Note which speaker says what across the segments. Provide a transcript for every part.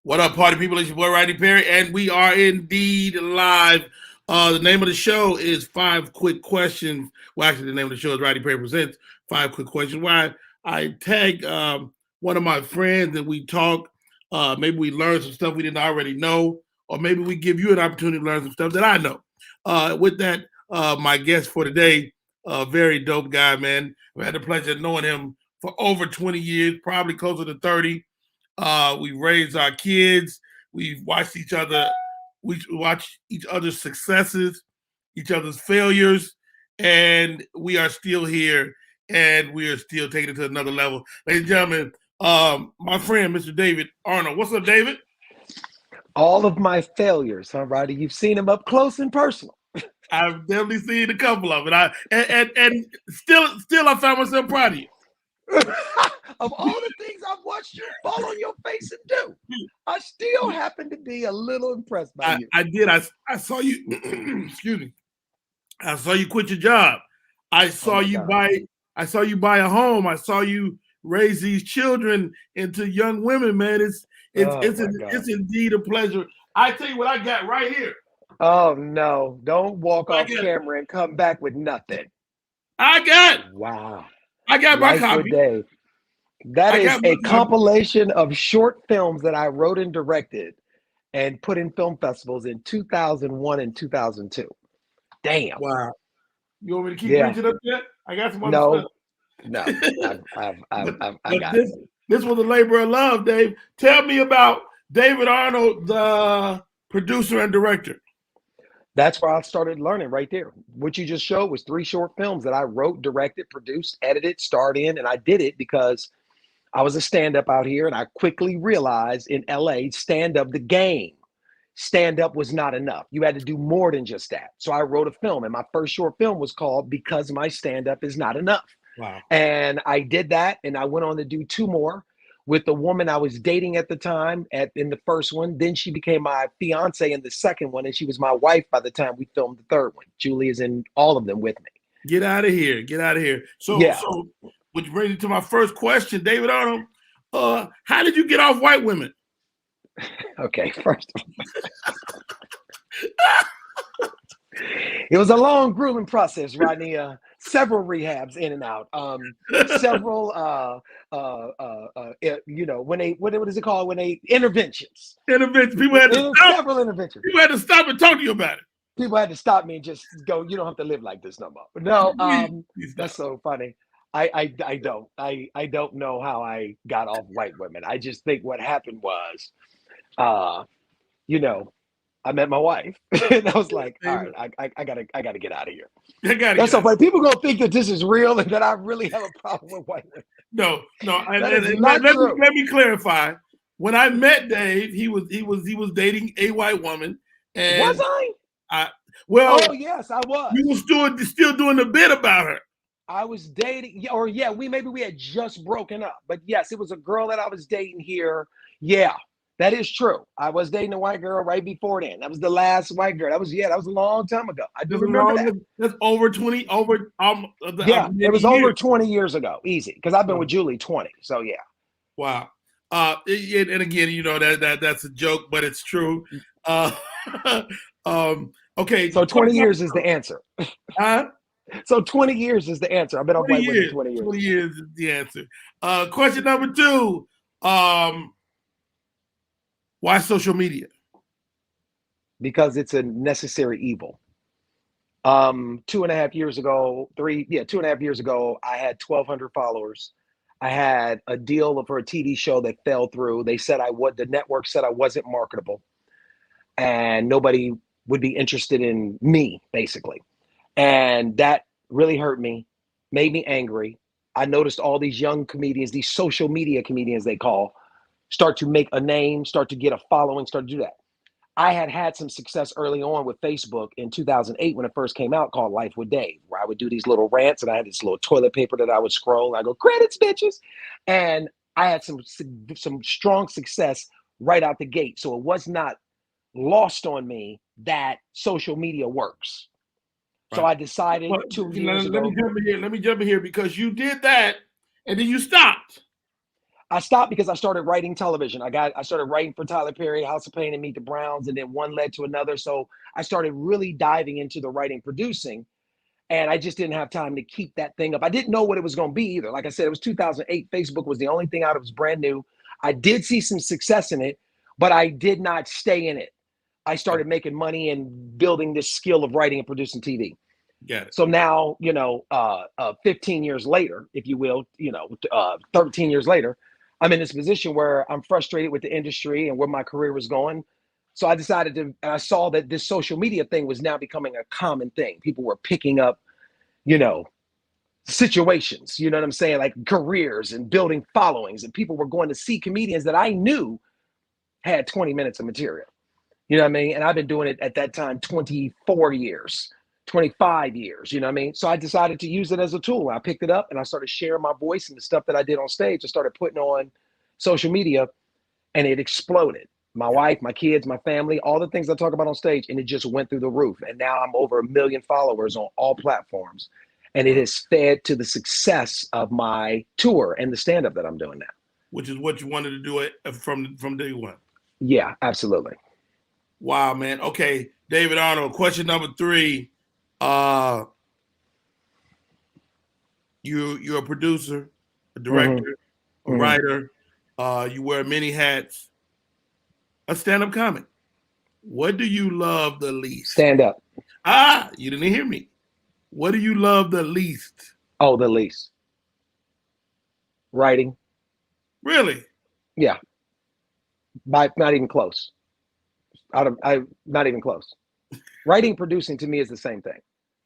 Speaker 1: What up, party people? It's your boy Rodney Perry, and we are indeed live. The name of the show is Five Quick Questions. Well, actually, the name of the show is Rodney Perry Presents Five Quick Questions, where I tag one of my friends and we talk. Maybe we learn some stuff we didn't already know, or maybe we give you an opportunity to learn some stuff that I know. With that, my guest for today, a very dope guy, man. I had the pleasure of knowing him for over 20 years, probably closer to 30. We raised our kids. We watched each other. We watch each other's successes, each other's failures, and we are still here, and we are still taking it to another level. Ladies and gentlemen, my friend, Mr. David Arnold. What's up, David?
Speaker 2: All of my failures, huh, Roddy? You've seen them up close and personal.
Speaker 1: I've definitely seen a couple of it. And still, I found myself proud of you.
Speaker 2: Of all the things I've watched you fall on your face and do, I still happen to be a little impressed by you.
Speaker 1: I did. I saw you. Excuse me. I saw you quit your job. I saw you buy a home. I saw you raise these children into young women. Man, it's indeed a pleasure. I tell you what I got right here.
Speaker 2: Oh no! Don't walk off camera and come back with nothing.
Speaker 1: I got my copy.
Speaker 2: Dave. That is a compilation of short films that I wrote and directed and put in film festivals in 2001 and 2002. Damn.
Speaker 1: Wow. You want me to keep reaching up yet? I got some other stuff.
Speaker 2: No. I got it.
Speaker 1: This was a labor of love, Dave. Tell me about David Arnold, the producer and director.
Speaker 2: That's where I started learning right there. What you just showed was 3 short films that I wrote, directed, produced, edited, starred in, and I did it because I was a stand-up out here, and I quickly realized in LA, stand-up, the game, stand-up was not enough. You had to do more than just that. So I wrote a film, and my first short film was called Because My Stand-Up Is Not Enough.
Speaker 1: Wow.
Speaker 2: And I did that, and I went on to do 2 more with the woman I was dating at the time in the first one. Then she became my fiance in the second one, and she was my wife by the time we filmed the third one. Julie is in all of them with me.
Speaker 1: Get out of here. So which brings me to my first question, David Arnold. How did you get off white women?
Speaker 2: Okay, first of all, it was a long, grueling process, Rodney. Several rehabs in and out. Several, what is it called? When they interventions.
Speaker 1: People had to stop.
Speaker 2: Several interventions.
Speaker 1: People had to stop and talk to you about it.
Speaker 2: People had to stop me and just go, you don't have to live like this no more. No, that's so funny. I don't know how I got off white women. I just think what happened was, I met my wife, and I was like, all right, I gotta get out of here. That's so funny. People gonna think that this is real and that I really have a problem with white women.
Speaker 1: No. Let me clarify. When I met Dave, he was dating a white woman. And
Speaker 2: was I?
Speaker 1: Oh
Speaker 2: yes, I was.
Speaker 1: You were still doing the bit about her.
Speaker 2: I was dating, we had just broken up, but yes, it was a girl that I was dating here. Yeah. That is true. I was dating a white girl right before then. That was the last white girl. That was a long time ago. I do remember that.
Speaker 1: That's over 20.
Speaker 2: It was over 20 years ago. Easy, because I've been with Julie 20. So yeah.
Speaker 1: Wow. And again, that's a joke, but it's true. Okay.
Speaker 2: So 20 years is the answer.
Speaker 1: Huh?
Speaker 2: So 20 years is the answer. I've been on white women 20 years.
Speaker 1: 20 years is the answer. Question number 2. Why social media?
Speaker 2: Because it's a necessary evil. 2.5 years ago, 2.5 years ago, I had 1,200 followers. I had a deal for a TV show that fell through. The network said I wasn't marketable, and nobody would be interested in me, basically. And that really hurt me, made me angry. I noticed all these young comedians, these social media comedians they call, start to make a name, start to get a following, start to do that. I had some success early on with Facebook in 2008 when it first came out, called Life with Dave, where I would do these little rants, and I had this little toilet paper that I would scroll. I go, credits, bitches. And I had some strong success right out the gate. So it was not lost on me that social media works. Right. So I decided 2 years ago.
Speaker 1: Let me jump in here because you did that and then you stopped.
Speaker 2: I stopped because I started writing television. I started writing for Tyler Perry, House of Pain, and Meet the Browns, and then one led to another. So I started really diving into the writing, producing, and I just didn't have time to keep that thing up. I didn't know what it was going to be either. Like I said, it was 2008. Facebook was the only thing out. It was brand new. I did see some success in it, but I did not stay in it. I started making money and building this skill of writing and producing TV.
Speaker 1: Got it.
Speaker 2: So now, 15 years later, if you will, 13 years later, I'm in this position where I'm frustrated with the industry and where my career was going. So I decided to, and I saw that this social media thing was now becoming a common thing. People were picking up, situations, you know what I'm saying? Like careers and building followings, and people were going to see comedians that I knew had 20 minutes of material. You know what I mean? And I've been doing it at that time 24 years, 25 years, you know what I mean? So I decided to use it as a tool. I picked it up and I started sharing my voice and the stuff that I did on stage. I started putting on social media, and it exploded. My wife, my kids, my family, all the things I talk about on stage, and it just went through the roof. And now I'm over 1 million followers on all platforms. And it has fed to the success of my tour and the stand-up that I'm doing now.
Speaker 1: Which is what you wanted to do it from day one.
Speaker 2: Yeah, absolutely.
Speaker 1: Wow, man. Okay, David Arnold, question number 3. You're a producer, a director, a writer. You wear many hats. A stand-up comic. What do you love the least?
Speaker 2: Stand up.
Speaker 1: You didn't hear me. What do you love the least?
Speaker 2: Oh, the least. Writing.
Speaker 1: Really?
Speaker 2: Yeah. Not even close. Not even close. Writing and producing to me is the same thing.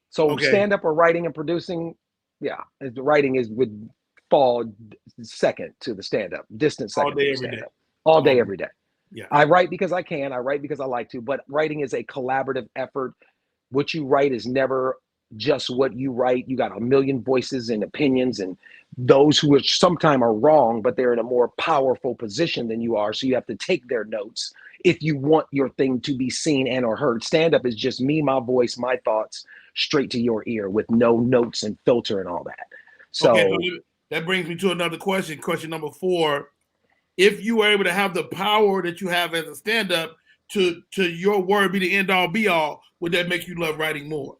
Speaker 2: So stand up or writing and producing, yeah. The writing would fall second to the stand up, distant second.
Speaker 1: All day, every day.
Speaker 2: All day, every day.
Speaker 1: Yeah.
Speaker 2: I write because I can. I write because I like to. But writing is a collaborative effort. What you write is never just what you write. You got a million voices and opinions, and those who sometimes are wrong, but they're in a more powerful position than you are. So you have to take their notes if you want your thing to be seen and or heard. Stand up is just me, my voice, my thoughts straight to your ear with no notes and filter and all that. So
Speaker 1: that brings me to another question. Question number 4. If you were able to have the power that you have as a stand-up to your word be the end all be all, would that make you love writing more?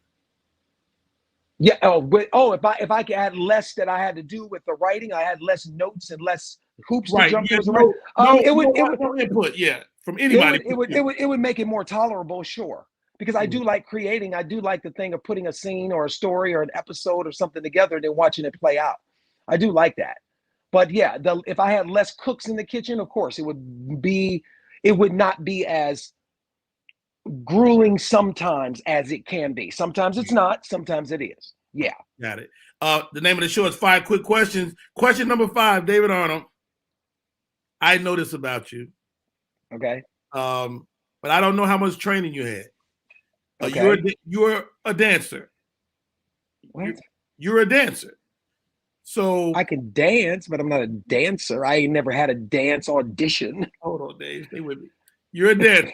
Speaker 2: Yeah. If I could add less that I had to do with the writing, I had less notes and less hoops to jump through. It would
Speaker 1: input. Yeah, from anybody.
Speaker 2: It would make it more tolerable, sure. Because I do like creating. I do like the thing of putting a scene or a story or an episode or something together and then watching it play out. I do like that. But yeah, if I had less cooks in the kitchen, of course, it would not be as grueling sometimes as it can be. Sometimes it's not, sometimes it is. Yeah.
Speaker 1: Got it. The name of the show is 5 Quick Questions. Question number 5, David Arnold. I know this about you.
Speaker 2: Okay.
Speaker 1: But I don't know how much training you had.
Speaker 2: Okay.
Speaker 1: You're a dancer.
Speaker 2: What?
Speaker 1: You're a dancer. So
Speaker 2: I can dance, but I'm not a dancer. I ain't never had a dance audition.
Speaker 1: Hold on, Dave. Stay with me. You're a dancer.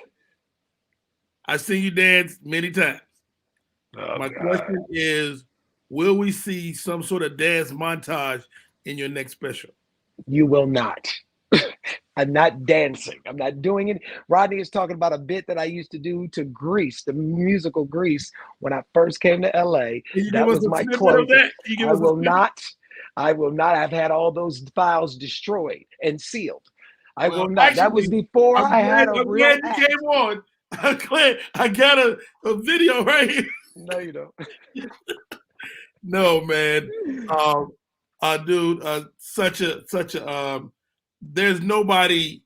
Speaker 1: I've seen you dance many times. My question is, will we see some sort of dance montage in your next special?
Speaker 2: You will not. I'm not dancing. I'm not doing it. Rodney is talking about a bit that I used to do to Grease, the musical Grease, when I first came to LA. That was my closing. I will not. I've had all those files destroyed and sealed. I will not. Actually, that was before I had a real act.
Speaker 1: You came on. I got a video right here.
Speaker 2: No, you don't.
Speaker 1: No, man. Dude, such a there's nobody's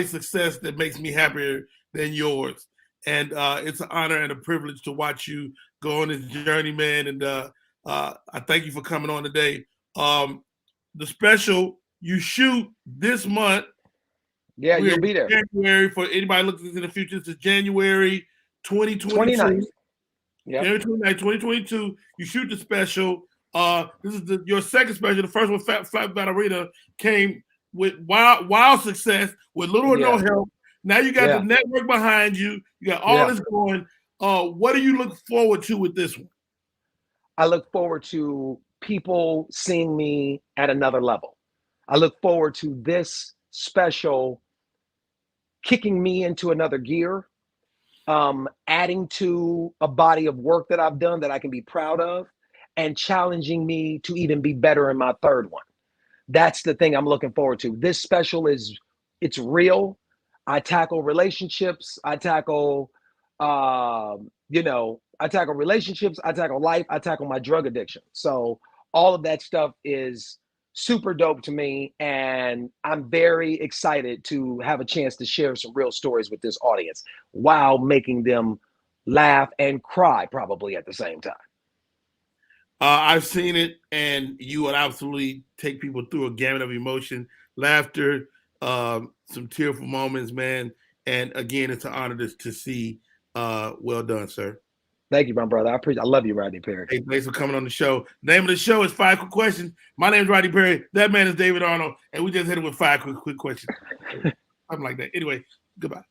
Speaker 1: success that makes me happier than yours. And it's an honor and a privilege to watch you go on this journey, man. And I thank you for coming on today. The special you shoot this month.
Speaker 2: Yeah, you'll be there.
Speaker 1: January, for anybody looking in the future, this is January 2022.
Speaker 2: Yeah.
Speaker 1: January 29th, 2022. You shoot the special. This is your second special. The first one, Fat Ballerina, came with wild success with little or no help. Now you got the network behind you. You got all this going. What do you look forward to with this one?
Speaker 2: I look forward to people seeing me at another level. I look forward to this special kicking me into another gear, adding to a body of work that I've done that I can be proud of, and challenging me to even be better in my third one. That's the thing I'm looking forward to. This special it's real. I tackle relationships. I tackle, I tackle relationships. I tackle life. I tackle my drug addiction. So all of that stuff is super dope to me. And I'm very excited to have a chance to share some real stories with this audience while making them laugh and cry probably at the same time.
Speaker 1: I've seen it, and you would absolutely take people through a gamut of emotion, laughter, some tearful moments, man. And again, it's an honor to see. Well done, sir.
Speaker 2: Thank you, my brother. I love you, Rodney Perry.
Speaker 1: Hey, thanks for coming on the show. The name of the show is 5 Quick Questions. My name is Rodney Perry. That man is David Arnold, and we just hit it with 5 quick questions. Something like that. Anyway, goodbye.